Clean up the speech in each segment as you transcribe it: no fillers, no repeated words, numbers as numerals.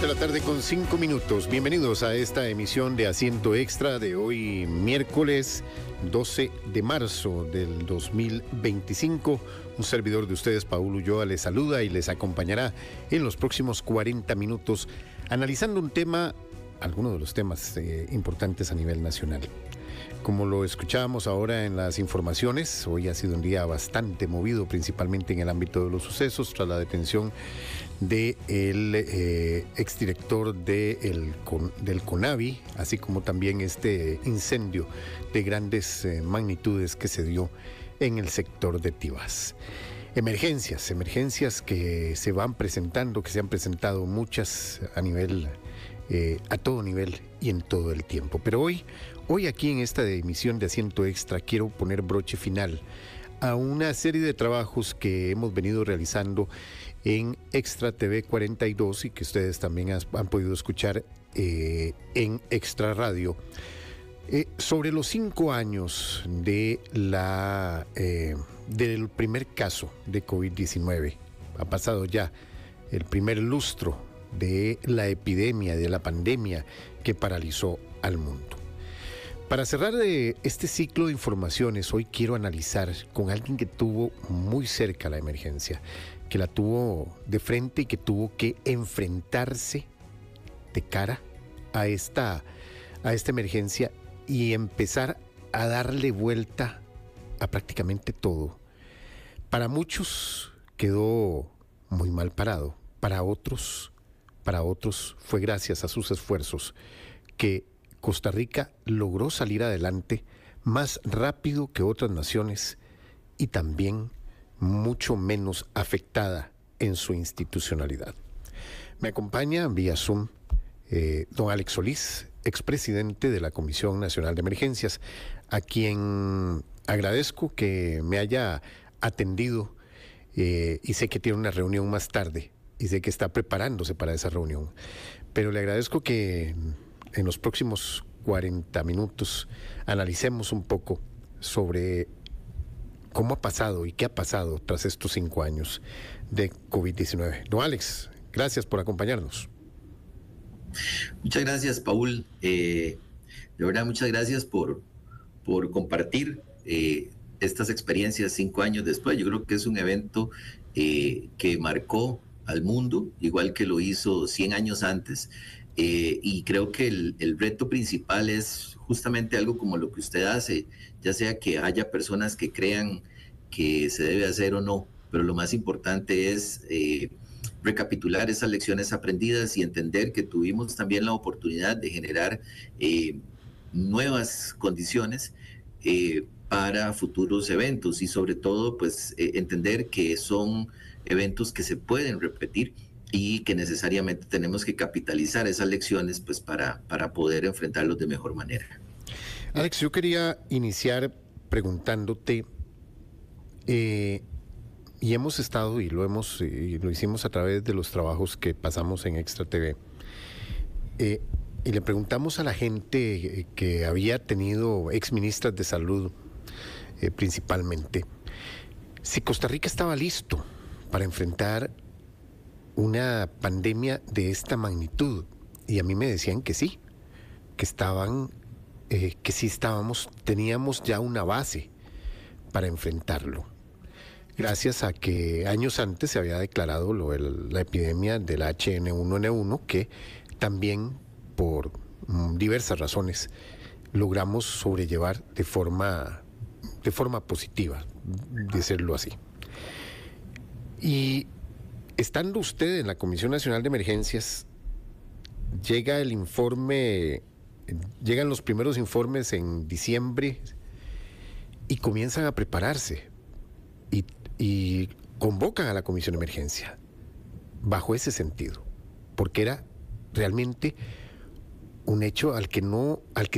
2:05 p.m. Bienvenidos a esta emisión de Asiento Extra de hoy, miércoles 12 de marzo del 2025. Un servidor de ustedes, Paul Ulloa, les saluda y les acompañará en los próximos 40 minutos analizando un tema, algunos de los temas importantes a nivel nacional. Como lo escuchábamos ahora en las informaciones, hoy ha sido un día bastante movido, principalmente en el ámbito de los sucesos, tras la detención del exdirector del CONAVI, así como también este incendio de grandes magnitudes que se dio en el sector de Tibás. Emergencias que se van presentando, que se han presentado muchas a todo nivel y en todo el tiempo. Pero hoy aquí en esta emisión de Asiento Extra quiero poner broche final a una serie de trabajos que hemos venido realizando en Extra TV 42 y que ustedes también han podido escuchar en Extra Radio, sobre los 5 años de del primer caso de COVID-19. Ha pasado ya el primer lustro de la epidemia, de la pandemia que paralizó al mundo. Para cerrar este ciclo de informaciones, hoy quiero analizar con alguien que tuvo muy cerca la emergencia, que la tuvo de frente y que tuvo que enfrentarse de cara a esta emergencia y empezar a darle vuelta a prácticamente todo. Para muchos quedó muy mal parado, para otros fue gracias a sus esfuerzos que Costa Rica logró salir adelante más rápido que otras naciones y también mucho menos afectada en su institucionalidad. Me acompaña vía Zoom don Alex Solís, expresidente de la Comisión Nacional de Emergencias, a quien agradezco que me haya atendido y sé que tiene una reunión más tarde y sé que está preparándose para esa reunión, pero le agradezco que en los próximos 40 minutos analicemos un poco sobre cómo ha pasado y qué ha pasado tras estos 5 años de COVID-19. Don Alex, gracias por acompañarnos. Muchas gracias, Paul. De verdad, muchas gracias por compartir estas experiencias 5 años después. Yo creo que es un evento que marcó al mundo, igual que lo hizo 100 años antes. Y creo que el reto principal es justamente algo como lo que usted hace, ya sea que haya personas que crean que se debe hacer o no, pero lo más importante es recapitular esas lecciones aprendidas y entender que tuvimos también la oportunidad de generar nuevas condiciones para futuros eventos y sobre todo pues entender que son eventos que se pueden repetir y que necesariamente tenemos que capitalizar esas lecciones pues para poder enfrentarlos de mejor manera. Alex, yo quería iniciar preguntándote, y hemos estado y lo hicimos a través de los trabajos que pasamos en Extra TV, y le preguntamos a la gente que había tenido exministras de salud principalmente, si Costa Rica estaba listo para enfrentar una pandemia de esta magnitud, y a mí me decían que sí, que teníamos ya una base para enfrentarlo, gracias a que años antes se había declarado la epidemia del H1N1, que también por diversas razones logramos sobrellevar de forma positiva, decirlo así. Y estando usted en la Comisión Nacional de Emergencias, llegan los primeros informes en diciembre y comienzan a prepararse y convocan a la Comisión de Emergencia bajo ese sentido, porque era realmente un hecho al que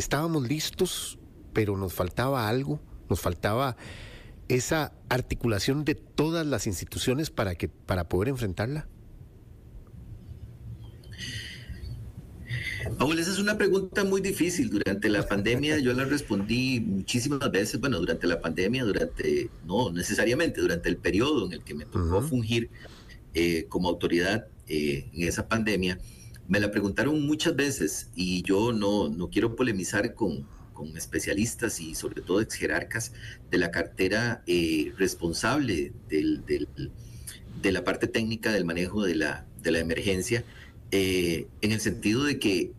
estábamos listos, pero nos faltaba algo, nos faltaba esa articulación de todas las instituciones para poder enfrentarla. Paul, esa es una pregunta muy difícil. Durante la pandemia yo la respondí muchísimas veces. Bueno, durante la pandemia, no necesariamente, durante el periodo en el que me tocó fungir como autoridad en esa pandemia, Me la preguntaron muchas veces y yo no quiero polemizar con especialistas y sobre todo ex jerarcas de la cartera responsable de la parte técnica del manejo de la emergencia, en el sentido de que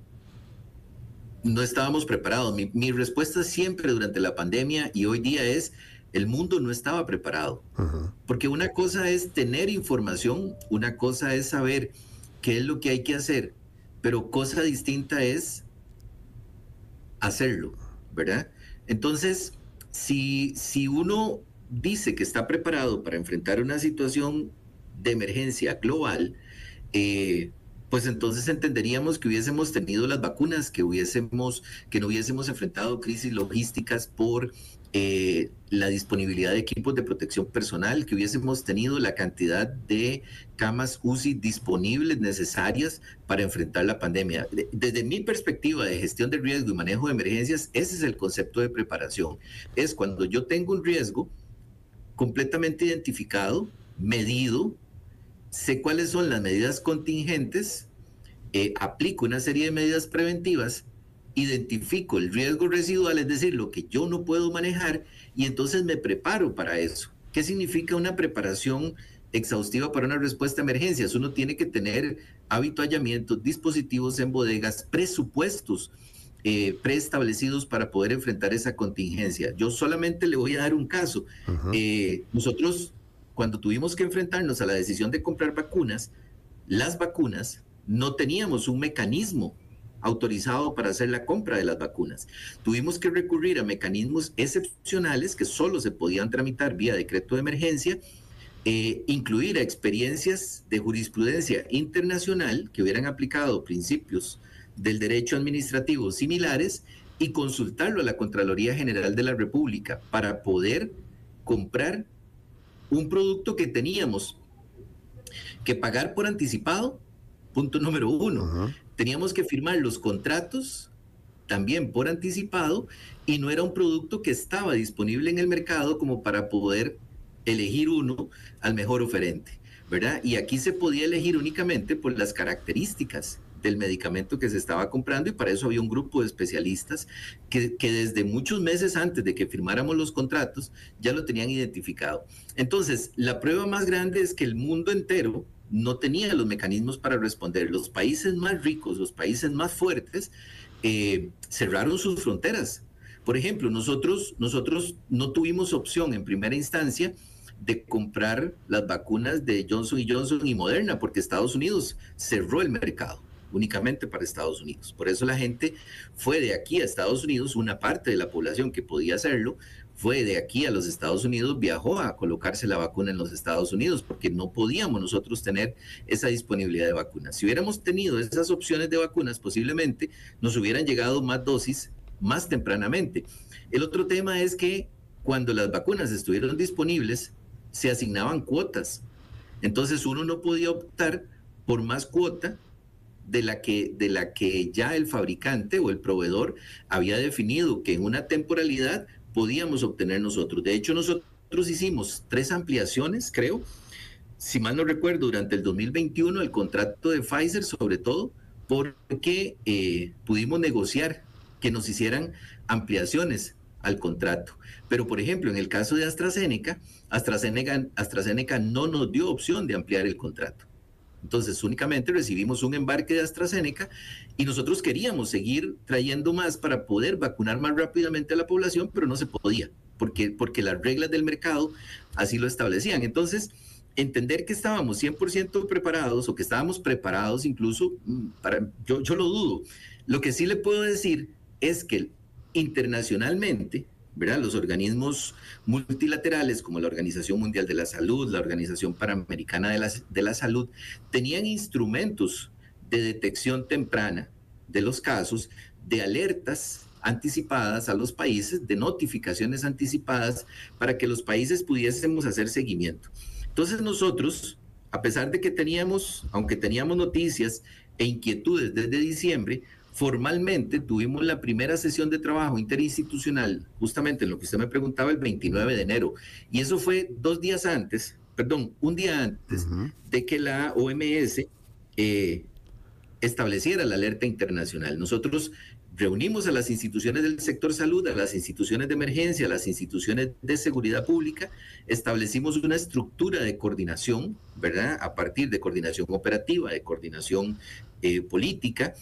no estábamos preparados. Mi respuesta siempre durante la pandemia y hoy día es: el mundo no estaba preparado. Porque una cosa es tener información, una cosa es saber qué es lo que hay que hacer, pero cosa distinta es hacerlo, ¿verdad? Entonces, si uno dice que está preparado para enfrentar una situación de emergencia global, pues entonces entenderíamos que hubiésemos tenido las vacunas, que no hubiésemos enfrentado crisis logísticas por la disponibilidad de equipos de protección personal, que hubiésemos tenido la cantidad de camas UCI disponibles necesarias para enfrentar la pandemia. Desde mi perspectiva de gestión de riesgo y manejo de emergencias, ese es el concepto de preparación. Es cuando yo tengo un riesgo completamente identificado, medido, sé cuáles son las medidas contingentes, aplico una serie de medidas preventivas, identifico el riesgo residual, es decir, lo que yo no puedo manejar, y entonces me preparo para eso. ¿Qué significa una preparación exhaustiva para una respuesta a emergencias? Uno tiene que tener habituallamientos, dispositivos en bodegas, presupuestos preestablecidos para poder enfrentar esa contingencia. Yo solamente le voy a dar un caso. Nosotros, cuando tuvimos que enfrentarnos a la decisión de comprar vacunas, las vacunas, no teníamos un mecanismo autorizado para hacer la compra de las vacunas. Tuvimos que recurrir a mecanismos excepcionales que solo se podían tramitar vía decreto de emergencia, incluir a experiencias de jurisprudencia internacional que hubieran aplicado principios del derecho administrativo similares y consultarlo a la Contraloría General de la República para poder comprar un producto que teníamos que pagar por anticipado, punto número uno. Teníamos que firmar los contratos también por anticipado y no era un producto que estaba disponible en el mercado como para poder elegir uno al mejor oferente, ¿verdad? Y aquí se podía elegir únicamente por las características del medicamento que se estaba comprando, y para eso había un grupo de especialistas que desde muchos meses antes de que firmáramos los contratos ya lo tenían identificado. Entonces, la prueba más grande es que el mundo entero no tenía los mecanismos para responder. Los países más ricos, los países más fuertes, cerraron sus fronteras. Por ejemplo, nosotros no tuvimos opción en primera instancia de comprar las vacunas de Johnson & Johnson y Moderna, porque Estados Unidos cerró el mercado únicamente para Estados Unidos. Por eso la gente fue de aquí a Estados Unidos, una parte de la población que podía hacerlo, fue de aquí a los Estados Unidos, viajó a colocarse la vacuna en los Estados Unidos, porque no podíamos nosotros tener esa disponibilidad de vacunas. Si hubiéramos tenido esas opciones de vacunas, posiblemente nos hubieran llegado más dosis más tempranamente. El otro tema es que cuando las vacunas estuvieron disponibles, se asignaban cuotas. Entonces uno no podía optar por más cuota de la que ya el fabricante o el proveedor había definido que en una temporalidad podíamos obtener nosotros. De hecho, nosotros hicimos 3 ampliaciones, creo, si mal no recuerdo, durante el 2021, el contrato de Pfizer, sobre todo, porque pudimos negociar que nos hicieran ampliaciones al contrato. Pero, por ejemplo, en el caso de AstraZeneca no nos dio opción de ampliar el contrato. Entonces, únicamente recibimos un embarque de AstraZeneca y nosotros queríamos seguir trayendo más para poder vacunar más rápidamente a la población, pero no se podía, porque las reglas del mercado así lo establecían. Entonces, entender que estábamos 100% preparados o que estábamos preparados incluso, yo lo dudo. Lo que sí le puedo decir es que internacionalmente, ¿verdad?, los organismos multilaterales como la Organización Mundial de la Salud, la Organización Panamericana de la Salud, tenían instrumentos de detección temprana de los casos, de alertas anticipadas a los países, de notificaciones anticipadas para que los países pudiésemos hacer seguimiento. Entonces nosotros, a pesar de que aunque teníamos noticias e inquietudes desde diciembre, formalmente tuvimos la primera sesión de trabajo interinstitucional, justamente en lo que usted me preguntaba, el 29 de enero. Y eso fue un día antes de que la OMS estableciera la alerta internacional. Nosotros reunimos a las instituciones del sector salud, a las instituciones de emergencia, a las instituciones de seguridad pública, establecimos una estructura de coordinación, ¿verdad? A partir de coordinación operativa, de coordinación política,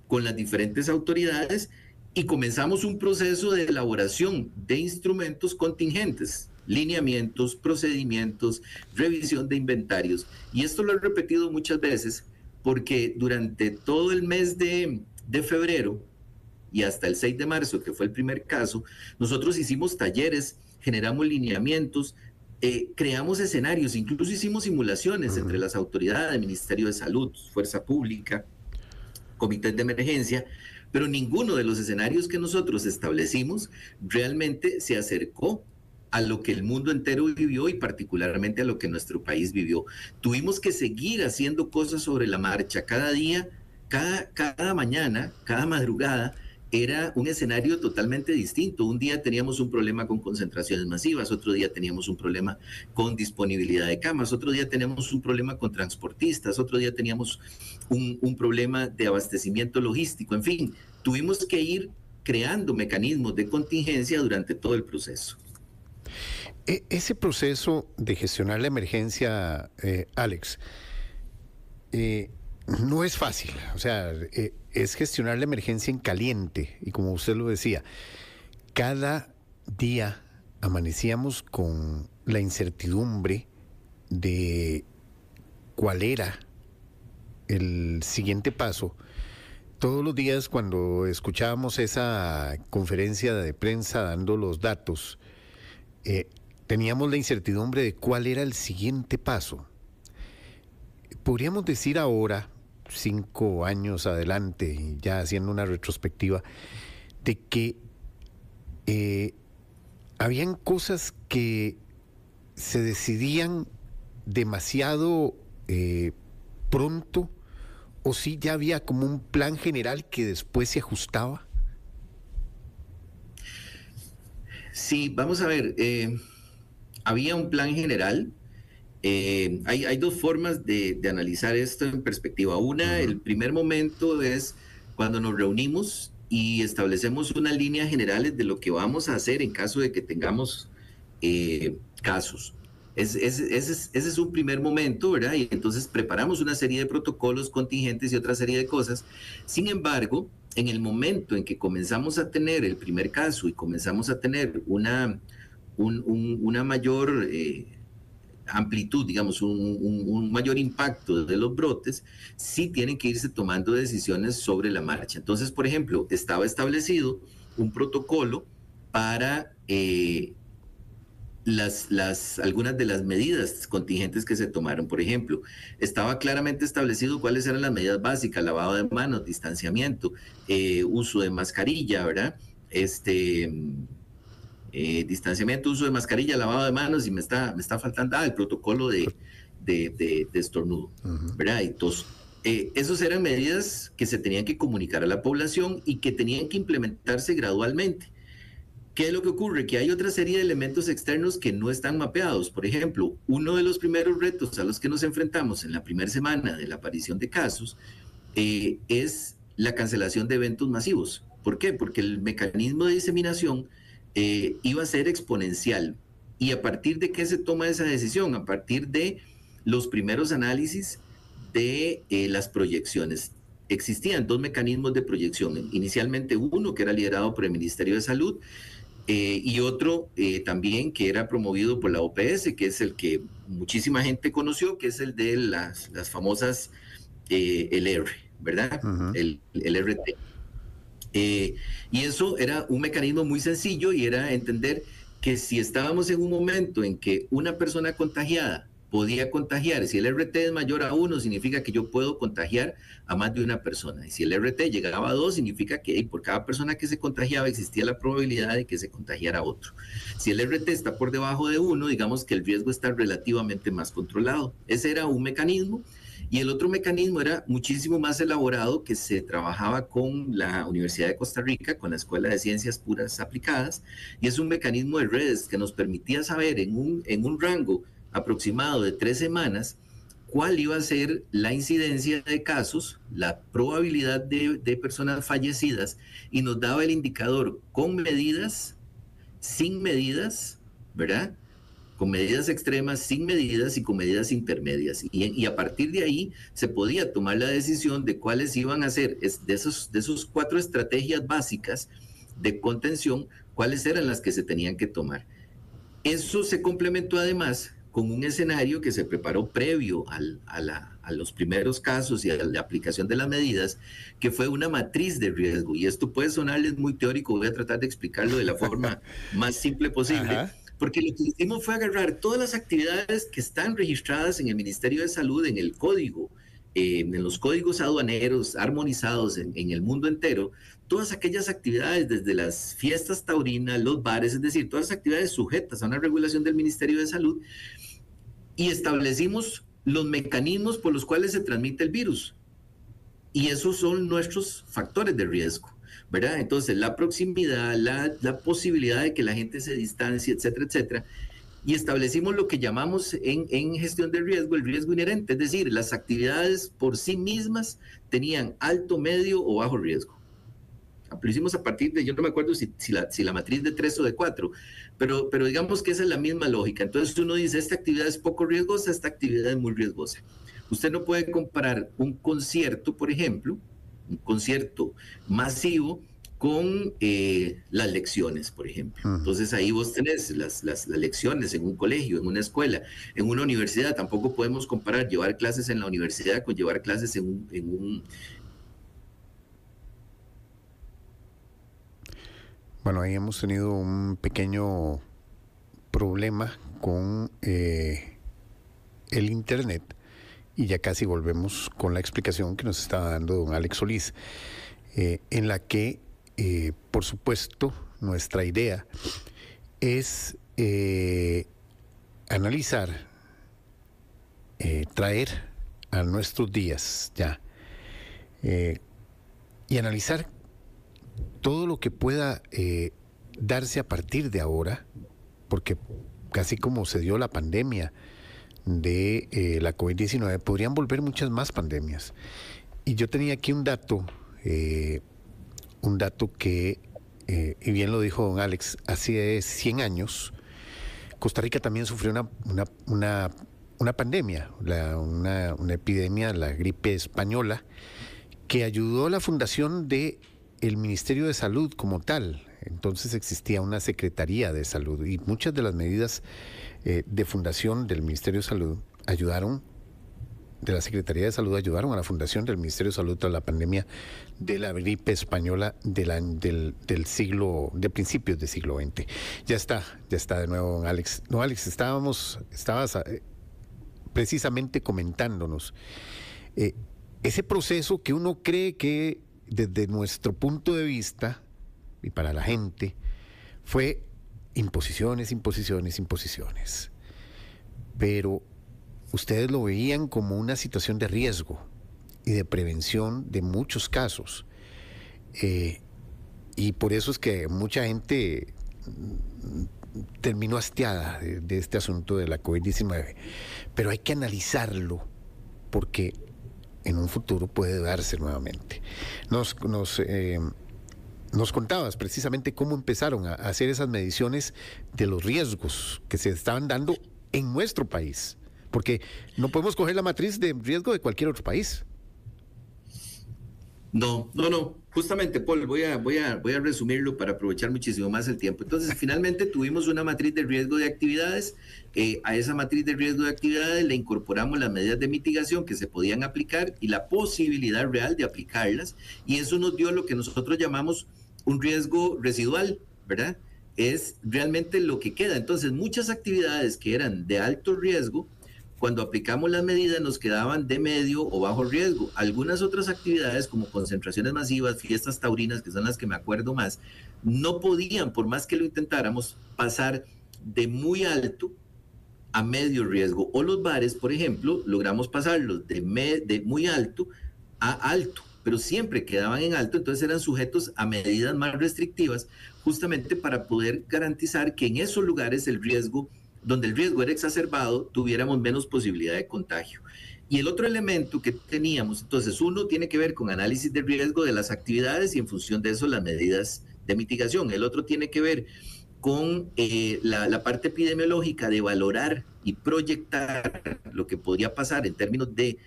con las diferentes autoridades, y comenzamos un proceso de elaboración de instrumentos contingentes, lineamientos, procedimientos, revisión de inventarios. Y esto lo he repetido muchas veces porque durante todo el mes de febrero y hasta el 6 de marzo, que fue el primer caso, nosotros hicimos talleres, generamos lineamientos, creamos escenarios, incluso hicimos simulaciones entre las autoridades, Ministerio de Salud, Fuerza Pública, comités de emergencia, pero ninguno de los escenarios que nosotros establecimos realmente se acercó a lo que el mundo entero vivió y particularmente a lo que nuestro país vivió. Tuvimos que seguir haciendo cosas sobre la marcha. Cada día, cada mañana, cada madrugada, era un escenario totalmente distinto. Un día teníamos un problema con concentraciones masivas, otro día teníamos un problema con disponibilidad de camas, otro día teníamos un problema con transportistas, otro día teníamos un problema de abastecimiento logístico. En fin, tuvimos que ir creando mecanismos de contingencia durante todo el proceso. Ese proceso de gestionar la emergencia, Alex, no es fácil. O sea, es gestionar la emergencia en caliente. Y como usted lo decía, cada día amanecíamos con la incertidumbre de cuál era el siguiente paso. Todos los días cuando escuchábamos esa conferencia de prensa dando los datos, teníamos la incertidumbre de cuál era el siguiente paso. Podríamos decir ahora, 5 años adelante, ya haciendo una retrospectiva, de que habían cosas que se decidían demasiado pronto, o si ya había como un plan general que después se ajustaba. Sí, vamos a ver, había un plan general. Hay dos formas de analizar esto en perspectiva. Una, el primer momento es cuando nos reunimos y establecemos unas líneas generales de lo que vamos a hacer en caso de que tengamos casos. Ese es un primer momento, ¿verdad? Y entonces preparamos una serie de protocolos contingentes y otra serie de cosas. Sin embargo, en el momento en que comenzamos a tener el primer caso y comenzamos a tener una mayor amplitud, digamos, un mayor impacto de los brotes, sí tienen que irse tomando decisiones sobre la marcha. Entonces, por ejemplo, estaba establecido un protocolo para algunas de las medidas contingentes que se tomaron. Por ejemplo, estaba claramente establecido cuáles eran las medidas básicas: lavado de manos, distanciamiento, uso de mascarilla, ¿verdad? Distanciamiento, uso de mascarilla, lavado de manos, y me está faltando el protocolo de estornudo, ¿verdad? Y tos. Esas eran medidas que se tenían que comunicar a la población y que tenían que implementarse gradualmente. ¿Qué es lo que ocurre? Que hay otra serie de elementos externos que no están mapeados. Por ejemplo, uno de los primeros retos a los que nos enfrentamos en la primera semana de la aparición de casos es la cancelación de eventos masivos. ¿Por qué? Porque el mecanismo de diseminación iba a ser exponencial. ¿Y a partir de qué se toma esa decisión? A partir de los primeros análisis de las proyecciones. Existían dos mecanismos de proyección. Inicialmente uno que era liderado por el Ministerio de Salud, y otro también que era promovido por la OPS, que es el que muchísima gente conoció, que es el de las famosas el R, ¿verdad? El RT. Y eso era un mecanismo muy sencillo, y era entender que si estábamos en un momento en que una persona contagiada podía contagiar, si el RT es mayor a 1, significa que yo puedo contagiar a más de una persona. Y si el RT llegaba a 2, significa que por cada persona que se contagiaba existía la probabilidad de que se contagiara otro. Si el RT está por debajo de 1, digamos que el riesgo está relativamente más controlado. Ese era un mecanismo. Y el otro mecanismo era muchísimo más elaborado, que se trabajaba con la Universidad de Costa Rica, con la Escuela de Ciencias Puras Aplicadas, y es un mecanismo de redes que nos permitía saber en un rango aproximado de 3 semanas cuál iba a ser la incidencia de casos, la probabilidad de personas fallecidas, y nos daba el indicador con medidas, sin medidas, ¿verdad? Con medidas extremas, sin medidas y con medidas intermedias. Y a partir de ahí se podía tomar la decisión de cuáles iban a ser, de esos 4 estrategias básicas de contención, cuáles eran las que se tenían que tomar. Eso se complementó además con un escenario que se preparó previo a los primeros casos y a la aplicación de las medidas, que fue una matriz de riesgo. Y esto puede sonarles muy teórico, voy a tratar de explicarlo de la forma más simple posible. Ajá. Porque lo que hicimos fue agarrar todas las actividades que están registradas en el Ministerio de Salud, en el código, en los códigos aduaneros armonizados en el mundo entero, todas aquellas actividades, desde las fiestas taurinas, los bares, es decir, todas las actividades sujetas a una regulación del Ministerio de Salud, y establecimos los mecanismos por los cuales se transmite el virus. Y esos son nuestros factores de riesgo, ¿verdad? Entonces, la proximidad, la posibilidad de que la gente se distancie, etcétera, etcétera. Y establecimos lo que llamamos en gestión de riesgo el riesgo inherente, es decir, las actividades por sí mismas tenían alto, medio o bajo riesgo. Lo hicimos a partir de, yo no me acuerdo si la matriz de 3 o de 4, pero digamos que esa es la misma lógica. Entonces uno dice, esta actividad es poco riesgosa, esta actividad es muy riesgosa. Usted no puede comparar un concierto, por ejemplo, un concierto masivo, con las lecciones, por ejemplo. Entonces ahí vos tenés las lecciones en un colegio, en una escuela, en una universidad. Tampoco podemos comparar llevar clases en la universidad con llevar clases en un... Bueno, ahí hemos tenido un pequeño problema con el internet y ya casi volvemos con la explicación que nos estaba dando don Alex Solís, en la que por supuesto, nuestra idea es analizar, traer a nuestros días ya y analizar todo lo que pueda darse a partir de ahora, porque casi como se dio la pandemia de la COVID-19, podrían volver muchas más pandemias. Y yo tenía aquí un dato que, y bien lo dijo don Alex, hace 100 años, Costa Rica también sufrió una pandemia, una epidemia, la gripe española, que ayudó a la fundación del Ministerio de Salud como tal. Entonces existía una Secretaría de Salud y muchas de las medidas de fundación del Ministerio de Salud de la Secretaría de Salud ayudaron a la fundación del Ministerio de Salud tras la pandemia de la gripe española de principios del siglo XX. Ya está de nuevo don Alex. No, Alex, estabas precisamente comentándonos ese proceso que uno cree que desde nuestro punto de vista y para la gente fue imposiciones, pero ustedes lo veían como una situación de riesgo y de prevención de muchos casos. Y por eso es que mucha gente terminó hastiada de este asunto de la COVID-19. Pero hay que analizarlo porque en un futuro puede darse nuevamente. Nos contabas precisamente cómo empezaron a hacer esas mediciones de los riesgos que se estaban dando en nuestro país. Porque no podemos coger la matriz de riesgo de cualquier otro país. No. Justamente, Paul, voy a resumirlo para aprovechar muchísimo más el tiempo. Entonces, finalmente tuvimos una matriz de riesgo de actividades. A esa matriz de riesgo de actividades le incorporamos las medidas de mitigación que se podían aplicar y la posibilidad real de aplicarlas. Y eso nos dio lo que nosotros llamamos un riesgo residual, ¿verdad? Es realmente lo que queda. Entonces, muchas actividades que eran de alto riesgo, cuando aplicamos las medidas nos quedaban de medio o bajo riesgo. Algunas otras actividades como concentraciones masivas, fiestas taurinas, que son las que me acuerdo más, no podían, por más que lo intentáramos, pasar de muy alto a medio riesgo. O los bares, por ejemplo, logramos pasarlos de muy alto a alto, pero siempre quedaban en alto, entonces eran sujetos a medidas más restrictivas, justamente para poder garantizar que en esos lugares el riesgo donde el riesgo era exacerbado, tuviéramos menos posibilidad de contagio. Y el otro elemento que teníamos, entonces, uno tiene que ver con análisis de riesgo de las actividades y en función de eso las medidas de mitigación. El otro tiene que ver con la parte epidemiológica de valorar y proyectar lo que podría pasar en términos de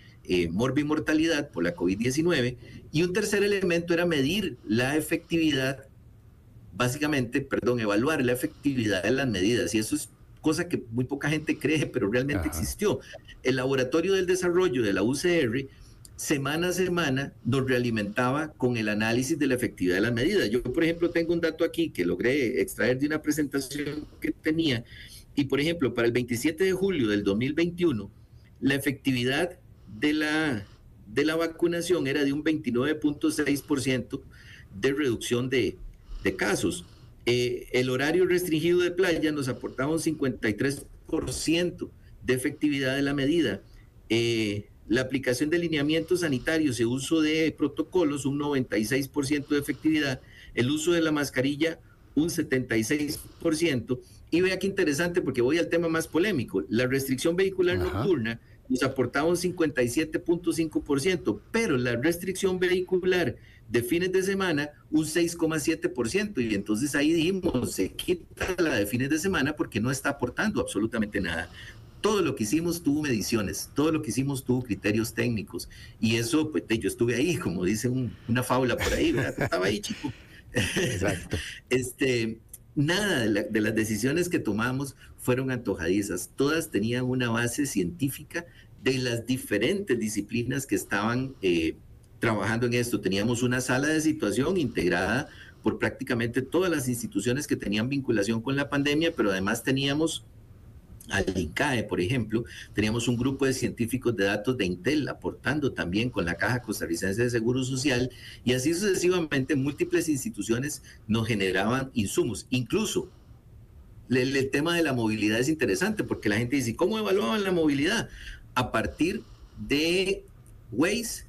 morbimortalidad por la COVID-19. Y un tercer elemento era medir la efectividad, básicamente, evaluar la efectividad de las medidas. Y eso es cosa que muy poca gente cree, pero realmente existió. El Laboratorio del Desarrollo de la UCR, semana a semana, nos realimentaba con el análisis de la efectividad de las medidas. Yo, por ejemplo, tengo un dato aquí que logré extraer de una presentación que tenía, y, por ejemplo, para el 27 de julio del 2021, la efectividad de la vacunación era de un 29.6% de reducción de casos. El horario restringido de playa nos aportaba un 53% de efectividad de la medida. La aplicación de lineamientos sanitarios y uso de protocolos, un 96% de efectividad. El uso de la mascarilla, un 76%. Y vea qué interesante, porque voy al tema más polémico. La restricción vehicular nocturna nos aportaba un 57.5%, pero la restricción vehicular de fines de semana, un 6,7%. Y entonces ahí dijimos, se quita la de fines de semana porque no está aportando absolutamente nada. Todo lo que hicimos tuvo mediciones, todo lo que hicimos tuvo criterios técnicos. Y eso, pues yo estuve ahí, como dice una fábula por ahí, ¿verdad? Estaba ahí, chico. Exacto. Nada de las decisiones que tomamos fueron antojadizas. Todas tenían una base científica de las diferentes disciplinas que estaban trabajando en esto. Teníamos una sala de situación integrada por prácticamente todas las instituciones que tenían vinculación con la pandemia, pero además teníamos al INCAE, por ejemplo, teníamos un grupo de científicos de datos de Intel aportando también con la Caja Costarricense de Seguro Social, y así sucesivamente múltiples instituciones nos generaban insumos. Incluso el tema de la movilidad es interesante porque la gente dice, ¿cómo evaluaban la movilidad? A partir de Waze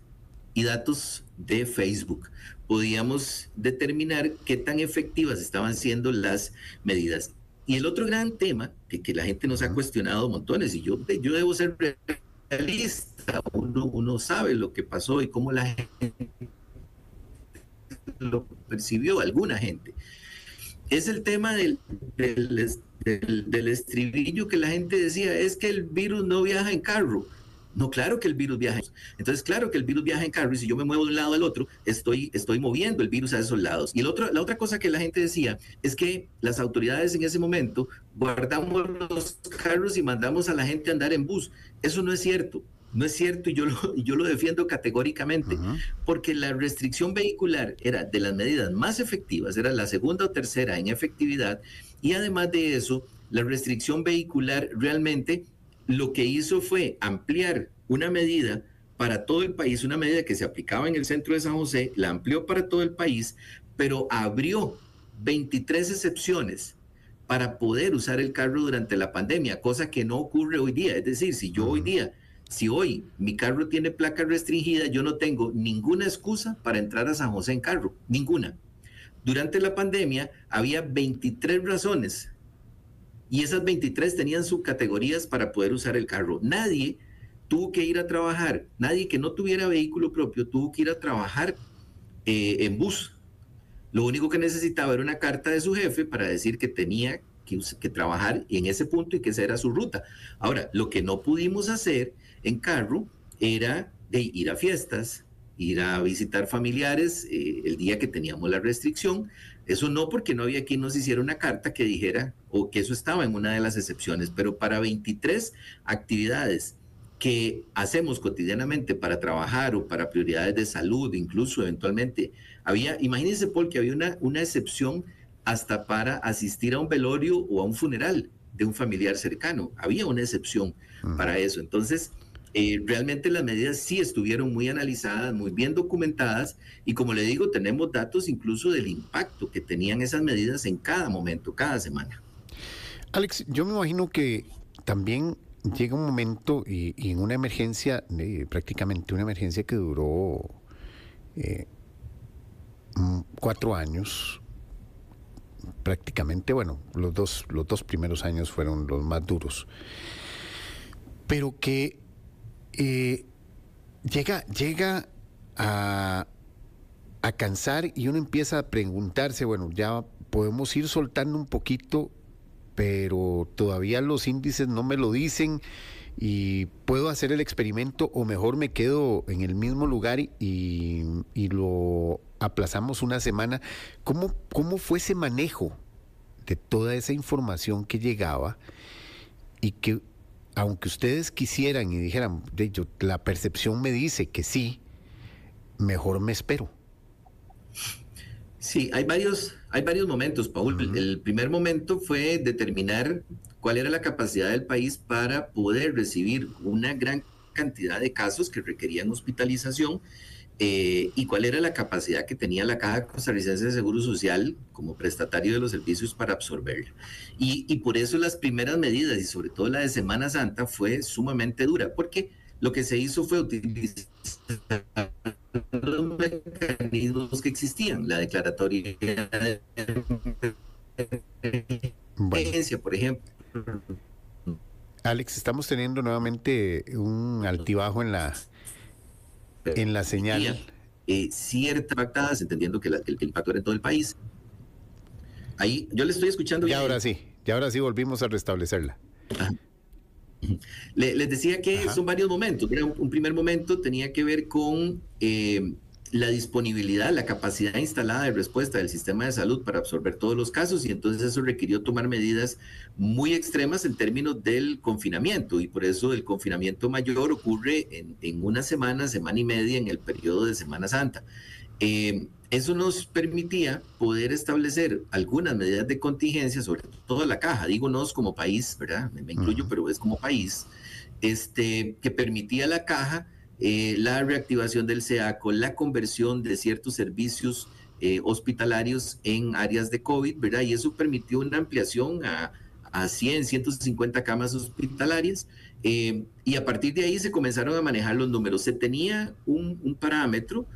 y datos de Facebook podíamos determinar qué tan efectivas estaban siendo las medidas. Y el otro gran tema que la gente nos ha cuestionado montones, y yo debo ser realista, uno sabe lo que pasó y cómo la gente lo percibió, alguna gente, es el tema del estribillo que la gente decía, es que el virus no viaja en carro. No, claro que el virus viaja. Entonces, claro que el virus viaja en carro y si yo me muevo de un lado al otro, estoy moviendo el virus a esos lados. Y la otra cosa que la gente decía es que las autoridades en ese momento guardamos los carros y mandamos a la gente a andar en bus. Eso no es cierto. No es cierto y yo lo defiendo categóricamente, porque la restricción vehicular era de las medidas más efectivas, era la segunda o tercera en efectividad, y además de eso, la restricción vehicular realmente lo que hizo fue ampliar una medida para todo el país, una medida que se aplicaba en el centro de San José, la amplió para todo el país, pero abrió 23 excepciones para poder usar el carro durante la pandemia, cosa que no ocurre hoy día. Es decir, si hoy mi carro tiene placa restringida, yo no tengo ninguna excusa para entrar a San José en carro, ninguna. Durante la pandemia había 23 razones y esas 23 tenían subcategorías para poder usar el carro. Nadie tuvo que ir a trabajar, nadie que no tuviera vehículo propio tuvo que ir a trabajar en bus. Lo único que necesitaba era una carta de su jefe para decir que tenía que trabajar en ese punto y que esa era su ruta. Ahora, lo que no pudimos hacer en carro era ir a fiestas, ir a visitar familiares el día que teníamos la restricción. Eso no, porque no había quien nos hiciera una carta que dijera o que eso estaba en una de las excepciones, pero para 23 actividades que hacemos cotidianamente para trabajar o para prioridades de salud, incluso eventualmente, imagínense, Paul, que había una excepción hasta para asistir a un velorio o a un funeral de un familiar cercano. Había una excepción para eso. Entonces, realmente las medidas sí estuvieron muy analizadas, muy bien documentadas, y como le digo, tenemos datos incluso del impacto que tenían esas medidas en cada momento, cada semana. Alex, yo me imagino que también llega un momento y en una emergencia, prácticamente una emergencia que duró 4 años, prácticamente, bueno, los dos primeros años fueron los más duros, pero que llega a cansar y uno empieza a preguntarse, bueno, ya podemos ir soltando un poquito, pero todavía los índices no me lo dicen y puedo hacer el experimento o mejor me quedo en el mismo lugar y lo aplazamos una semana. ¿Cómo fue ese manejo de toda esa información que llegaba y que, aunque ustedes quisieran y dijeran, de hecho, la percepción me dice que sí, mejor me espero? Sí, hay varios momentos, Paul. El primer momento fue determinar cuál era la capacidad del país para poder recibir una gran cantidad de casos que requerían hospitalización y cuál era la capacidad que tenía la Caja Costarricense de Seguro Social como prestatario de los servicios para absorberla. Y por eso las primeras medidas, y sobre todo la de Semana Santa, fue sumamente dura, porque lo que se hizo fue utilizar los mecanismos que existían, la declaratoria de emergencia, por ejemplo. Alex, estamos teniendo nuevamente un altibajo en la señal. Ciertas impactadas, entendiendo que el impacto era en todo el país. Ahí, yo le estoy escuchando. Ya ahora sí volvimos a restablecerla. Ajá. Les decía que son varios momentos. Un primer momento tenía que ver con la disponibilidad, la capacidad instalada de respuesta del sistema de salud para absorber todos los casos, y entonces eso requirió tomar medidas muy extremas en términos del confinamiento, y por eso el confinamiento mayor ocurre en una semana y media en el periodo de Semana Santa. Eso nos permitía poder establecer algunas medidas de contingencia, sobre todo la Caja, dígonos como país, ¿verdad? Me incluyo, pero es como país, que permitía a la Caja la reactivación del SEACO, la conversión de ciertos servicios hospitalarios en áreas de COVID, ¿verdad? Y eso permitió una ampliación a 100, 150 camas hospitalarias, y a partir de ahí se comenzaron a manejar los números. Se tenía un parámetro,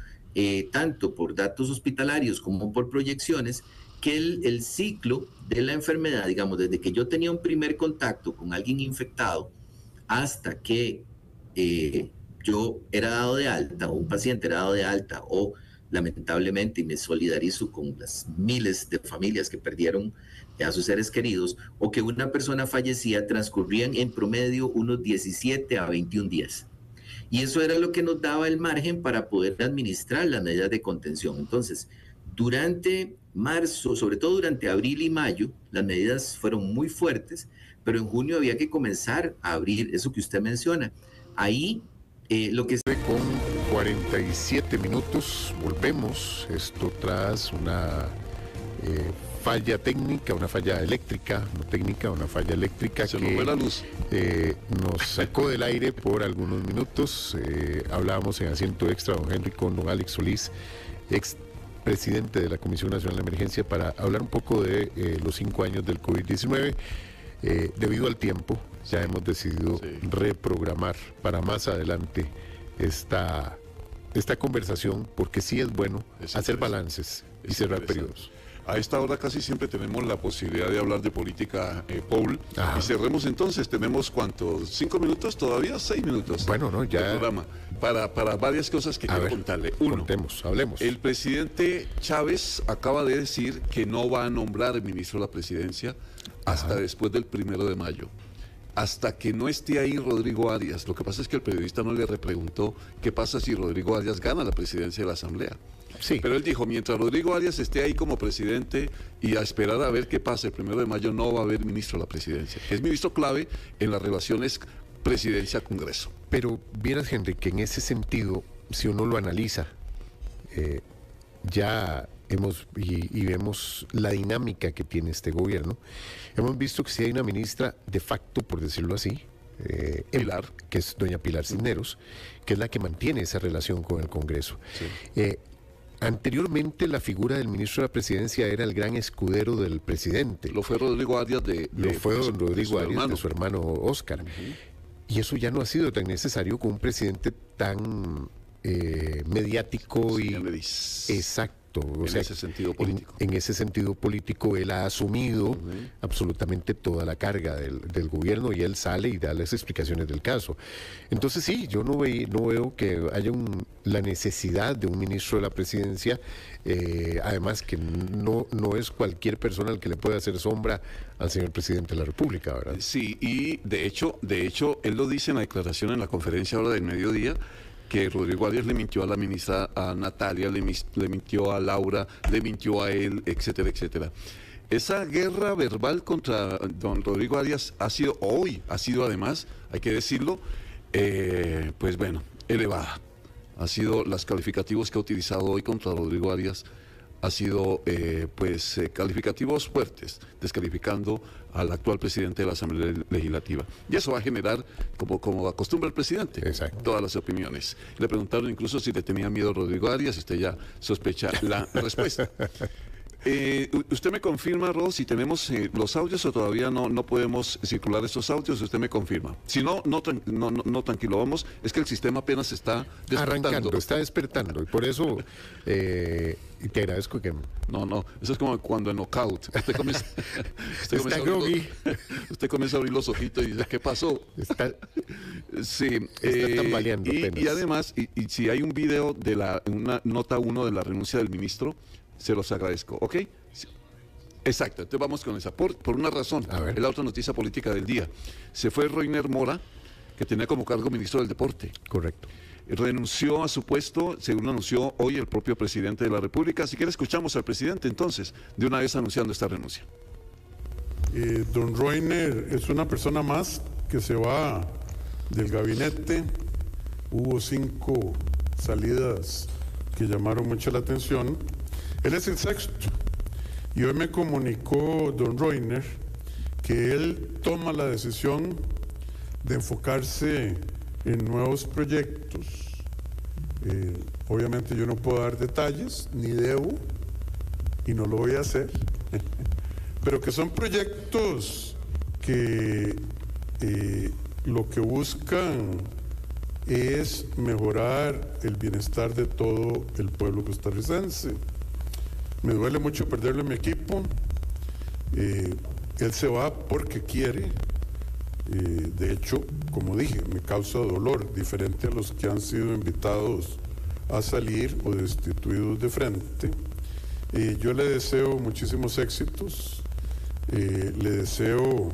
tanto por datos hospitalarios como por proyecciones, que el ciclo de la enfermedad, digamos, desde que yo tenía un primer contacto con alguien infectado hasta que yo era dado de alta, o un paciente era dado de alta, o lamentablemente, y me solidarizo con las miles de familias que perdieron a sus seres queridos, o que una persona fallecía, transcurrían en promedio unos 17 a 21 días. Y eso era lo que nos daba el margen para poder administrar las medidas de contención. Entonces, durante marzo, sobre todo durante abril y mayo, las medidas fueron muy fuertes, pero en junio había que comenzar a abrir eso que usted menciona. Ahí lo que... Con 47 minutos, volvemos, esto tras una falla técnica, una falla eléctrica, no técnica, una falla eléctrica se que nos fue la luz. Nos sacó del aire por algunos minutos. Hablábamos en Asiento Extra, don Henry, con don Alex Solís, ex presidente de la Comisión Nacional de Emergencia, para hablar un poco de los 5 años del COVID-19. Debido al tiempo, ya hemos decidido reprogramar para más adelante esta conversación, porque sí es bueno hacer balances y cerrar periodos. A esta hora casi siempre tenemos la posibilidad de hablar de política, Paul. Ajá. Y cerremos entonces. ¿Tenemos cuántos? ¿5 minutos? ¿Todavía? 6 minutos. Bueno, no, ya. Programa. Para varias cosas que quiero contarle. Uno, hablemos. El presidente Chávez acaba de decir que no va a nombrar ministro de la presidencia hasta después del 1 de mayo. Hasta que no esté ahí Rodrigo Arias. Lo que pasa es que el periodista no le repreguntó qué pasa si Rodrigo Arias gana la presidencia de la Asamblea. Sí. Pero él dijo, mientras Rodrigo Arias esté ahí como presidente y a esperar a ver qué pasa el 1 de mayo, no va a haber ministro de la presidencia. Es ministro clave en las relaciones presidencia-Congreso. Pero vieras, Henry, que en ese sentido, si uno lo analiza, ya hemos y vemos la dinámica que tiene este gobierno. Hemos visto que si hay una ministra de facto, por decirlo así, Pilar, que es doña Pilar Cisneros, que es la que mantiene esa relación con el Congreso. Sí. Anteriormente la figura del ministro de la presidencia era el gran escudero del presidente. Lo fue Rodrigo Arias de su hermano Óscar. Y eso ya no ha sido tan necesario con un presidente tan mediático y exacto. Exacto. En ese sentido político. En ese sentido político, él ha asumido absolutamente toda la carga del gobierno y él sale y da las explicaciones del caso. Entonces sí, yo no veo que haya la necesidad de un ministro de la presidencia, además que no es cualquier persona al que le puede hacer sombra al señor presidente de la República, ¿verdad? Sí, y de hecho, él lo dice en la declaración en la conferencia ahora del mediodía, que Rodrigo Arias le mintió a la ministra, a Natalia, le mintió a Laura, le mintió a él, etcétera, etcétera. Esa guerra verbal contra don Rodrigo Arias ha sido además, hay que decirlo, pues bueno, elevada. Ha sido los calificativos que ha utilizado hoy contra Rodrigo Arias, ha sido calificativos fuertes, descalificando al actual presidente de la Asamblea Legislativa. Y eso va a generar, como acostumbra el presidente, todas las opiniones. Le preguntaron incluso si le tenía miedo a Rodrigo Arias, y usted ya sospecha la respuesta. ¿Usted me confirma, Ro, si tenemos los audios o todavía no podemos circular estos audios? Usted me confirma. Si no, tranquilo, vamos. Es que el sistema apenas está despertando. Arrancando, está despertando. Y por eso y te agradezco que... No, eso es como cuando en knockout. Usted comienza a abrir los ojitos y dice, ¿qué pasó? Está tambaleando apenas. Y además, y si hay un video de una nota 1 de la renuncia del ministro, se los agradezco, ¿ok? Exacto, entonces vamos con esa. Por una razón, es la otra noticia política del día. Se fue Roiner Mora, que tenía como cargo ministro del Deporte. Correcto. Renunció a su puesto, según anunció hoy el propio presidente de la República. Así que escuchamos al presidente entonces, de una vez anunciando esta renuncia. Don Roiner es una persona más que se va del gabinete. Hubo 5 salidas que llamaron mucho la atención. Él es el sexto. Y hoy me comunicó don Roiner que él toma la decisión de enfocarse en nuevos proyectos. Obviamente yo no puedo dar detalles, ni debo, y no lo voy a hacer, pero que son proyectos que lo que buscan es mejorar el bienestar de todo el pueblo costarricense. Me duele mucho perderle a mi equipo. Él se va porque quiere. De hecho, como dije, me causa dolor, diferente a los que han sido invitados a salir o destituidos de frente. Yo le deseo muchísimos éxitos, le deseo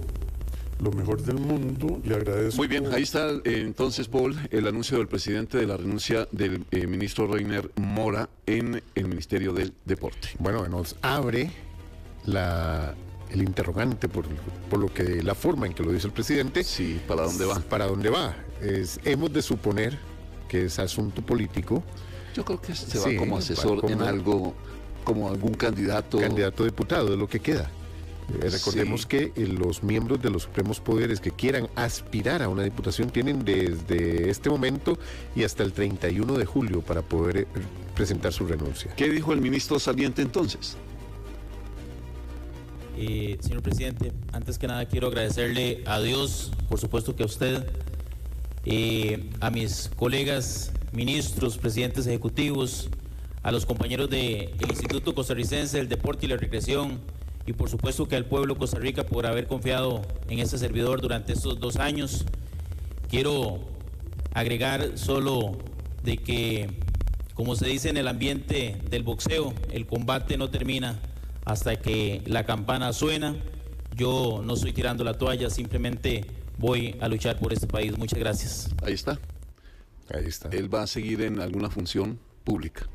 lo mejor del mundo, le agradezco. Muy bien, ahí está entonces, Paul, el anuncio del presidente de la renuncia del ministro Roiner Mora en el Ministerio del Deporte. Bueno, nos abre el interrogante por lo que la forma en que lo dice el presidente. Sí, ¿para dónde va? ¿Para dónde va? Hemos de suponer que es asunto político. Yo creo que se va como asesor en algo, como algún candidato. Candidato a diputado, es lo que queda. Recordemos que los miembros de los supremos poderes que quieran aspirar a una diputación tienen desde este momento y hasta el 31 de julio para poder presentar su renuncia. ¿Qué dijo el ministro saliente entonces? Señor presidente, antes que nada quiero agradecerle a Dios, por supuesto que a usted, a mis colegas ministros, presidentes ejecutivos, a los compañeros del Instituto Costarricense del Deporte y la Recreación, y por supuesto que al pueblo de Costa Rica por haber confiado en este servidor durante estos 2 años. Quiero agregar solo de que, como se dice en el ambiente del boxeo, el combate no termina hasta que la campana suena. Yo no estoy tirando la toalla, simplemente voy a luchar por este país. Muchas gracias. Ahí está. Ahí está. Él va a seguir en alguna función pública.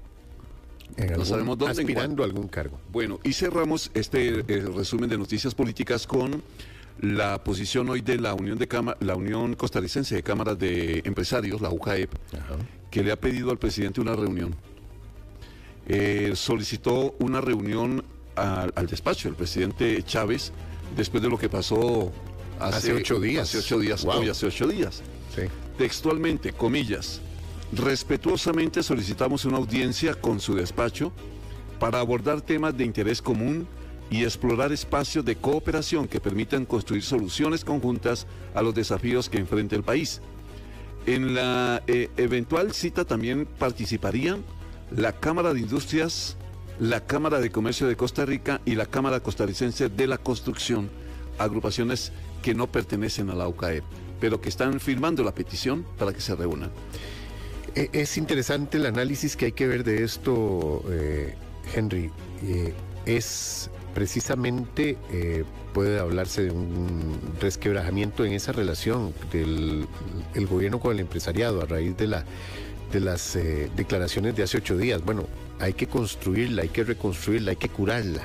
No sabemos dónde, aspirando a algún cargo. Bueno, y cerramos este resumen de noticias políticas con la posición hoy de la Unión Costarricense de Cámaras de Empresarios, la UCAEP, que le ha pedido al presidente una reunión. Solicitó una reunión al despacho del presidente Chávez después de lo que pasó hace 8 días. Wow. Hoy hace 8 días. Sí. Textualmente, comillas, respetuosamente solicitamos una audiencia con su despacho para abordar temas de interés común y explorar espacios de cooperación que permitan construir soluciones conjuntas a los desafíos que enfrenta el país. En la eventual cita también participarían la Cámara de Industrias la Cámara de Comercio de Costa Rica y la Cámara Costarricense de la Construcción, agrupaciones que no pertenecen a la UCAEP, pero que están firmando la petición para que se reúnan. Es interesante el análisis que hay que ver de esto, Henry. Es precisamente, puede hablarse de un resquebrajamiento en esa relación del gobierno con el empresariado a raíz de las declaraciones de hace 8 días. Bueno, hay que construirla, hay que reconstruirla, hay que curarla.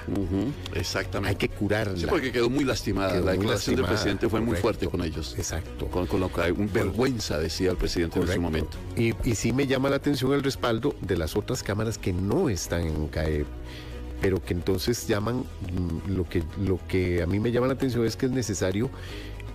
Exactamente. Hay que curarla. Sí, porque quedó muy lastimada. La declaración del presidente fue muy fuerte con ellos. Exacto. Con lo que vergüenza, decía el presidente en ese momento. Y sí me llama la atención el respaldo de las otras cámaras que no están en CAEP, pero que entonces llaman, lo que a mí me llama la atención es que es necesario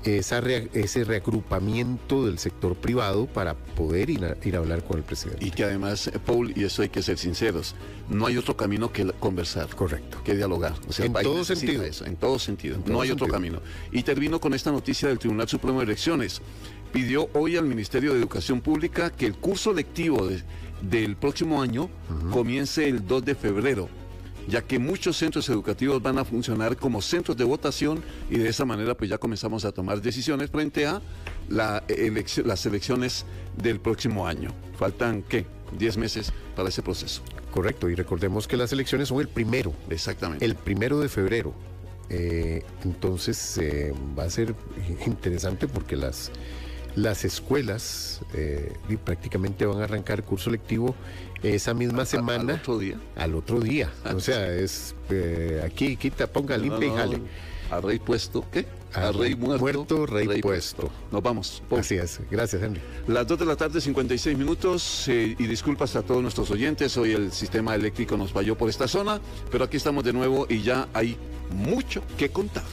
ese reagrupamiento del sector privado para poder ir a hablar con el presidente. Y que además, Paul, y eso hay que ser sinceros, no hay otro camino que conversar. Correcto. Que dialogar. O sea, en todo sentido. Eso, en todo sentido. No hay otro camino. Y termino con esta noticia del Tribunal Supremo de Elecciones. Pidió hoy al Ministerio de Educación Pública que el curso lectivo del próximo año comience el 2 de febrero. Ya que muchos centros educativos van a funcionar como centros de votación y de esa manera pues ya comenzamos a tomar decisiones frente a las elecciones del próximo año. Faltan, ¿qué? 10 meses para ese proceso. Correcto, y recordemos que las elecciones son el 1. Exactamente. El 1 de febrero. Entonces va a ser interesante porque las escuelas prácticamente van a arrancar curso lectivo esa misma semana. Al otro día. O sea, es aquí, quita, ponga, limpia y jale. A rey puesto, ¿qué? A rey muerto, rey puesto. Nos vamos. Así es. Gracias, Henry. Las 2 de la tarde, 56 minutos. Y disculpas a todos nuestros oyentes. Hoy el sistema eléctrico nos falló por esta zona. Pero aquí estamos de nuevo y ya hay mucho que contar.